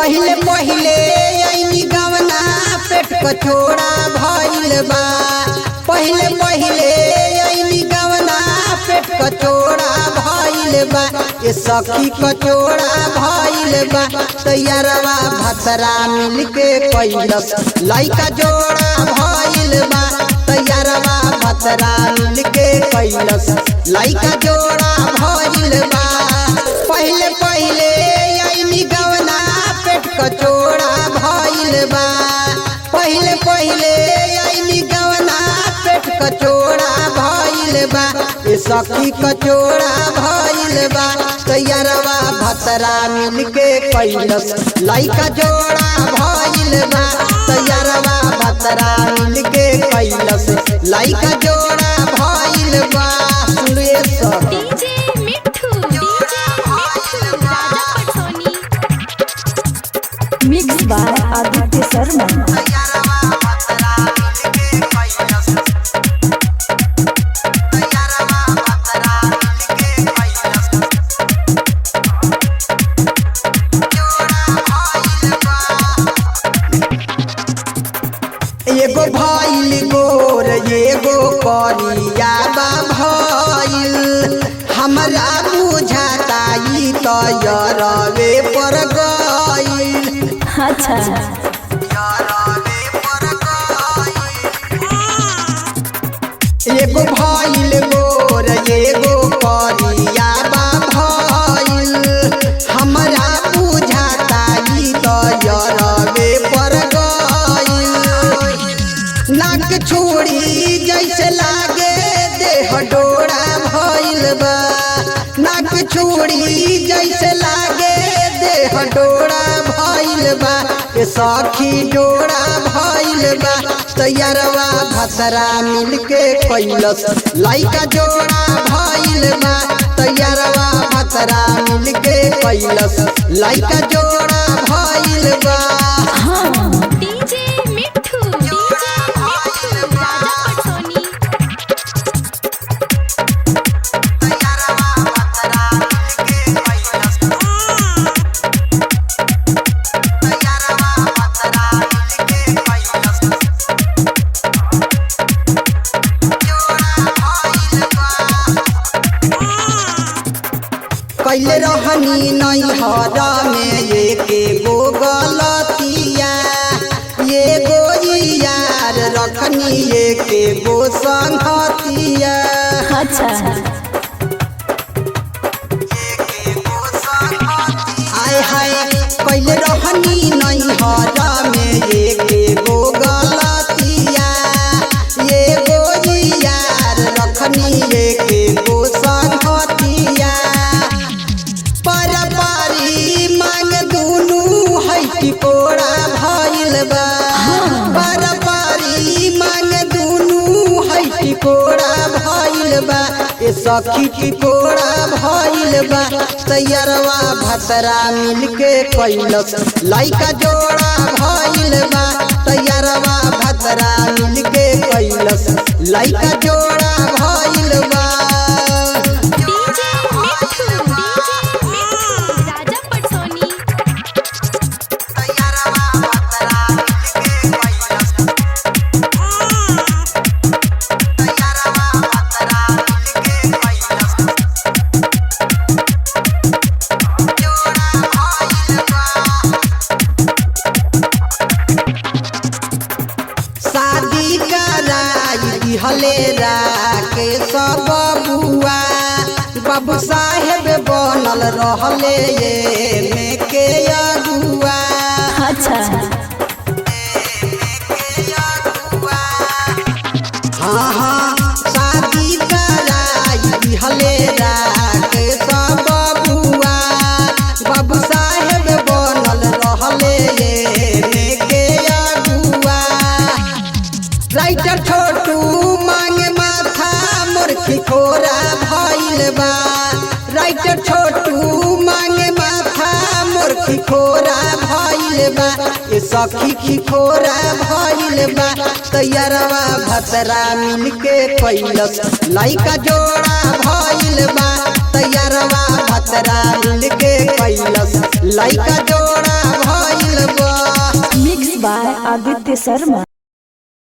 पहिले पहिले आईनी गवना पेट कचोड़ा भइल बा। पहिले पहिले आईनी गवना पेट कचोड़ा भइल बा। ये सखी कचोड़ा भइल बा। तैयारवा भतरा मिलके कैलस लइका जोड़ा भइल बा। तैयारवा भतरा मिलके कैलस लइका जोड़ा भइल बा। पहिले पहिले आईनी गवना पेट कचोड़ा भइल बा। पहिले पहिले आईनी गवना पेट कचोड़ा भइल बा। ये सखी कचोड़ा भइल बा। तैयारवा भतरा मिलके कैलस लइका जोड़ा भइल बा। तैयारवा भतरा मिलके कैलस लइका जोड़ा भइल बा। सुनिए सब मिक्स बाय आदित्य शर्मा। एगो भइल गोर एगो करिया बा भइल। हमरा बुझाता ई तयरवे पर गइल। अच्छा एगो भइल गोर एगो करिया बा भइल। हमरा बुझाता ई तयरवे पर गइल। नाक छोड़ी जैसे लागे देह डोरा भइल बा। नाक छोड़ी जैसे लागे देह डोरा भइल बा। ये सखी डोरा भइल बा। तैयारवा भतरा मिलके कैलस लइका जोड़ा भइल बा। तैयारवा भतरा मिलके कैलस लइका जोड़ा भइल बा। कैले रहनी नैहर में एके गो गलतिया। एगो यार रखनी एके गो संगतिया। अच्छा आय हाय कैले रहनी नैहर में एके गो गलतिया। एगो यार रखनी एके गो संगतिया। पारी मांग दुनू है टिकोड़ा भइल बा। पारी मांग दुनू है टिकोड़ा भइल बा। ये सखी टिकोड़ा भइल बा। तैयारवा भतरा मिलके कैलस लइका जोड़ा भइल बा। तैयारवा भतरा मिलके कैलस लइका जोड़ा भइल बा। शादी कराई दिहले राके सब बुआ। बाबू साहेब बनल रहले ये में के अगुआ। अच्छा हाँ हाँ शादी कराई दिहले राके सब बुआ। बाबू साहेब बनल रहले ये में के अगुआ। राइटर छोटू मांगे माथा मोर खिखोरा भइल बा। राइटर छोटू मांगे माथा मोर खिखोरा भइल बा। ये सखी खिखोरा भइल बा। तैयारवा भतरा मिलके कैलस लइका जोड़ा भइल बा। तैयारवा भतरा मिलके कैलस लइका जोड़ा भइल आदित्य शर्मा।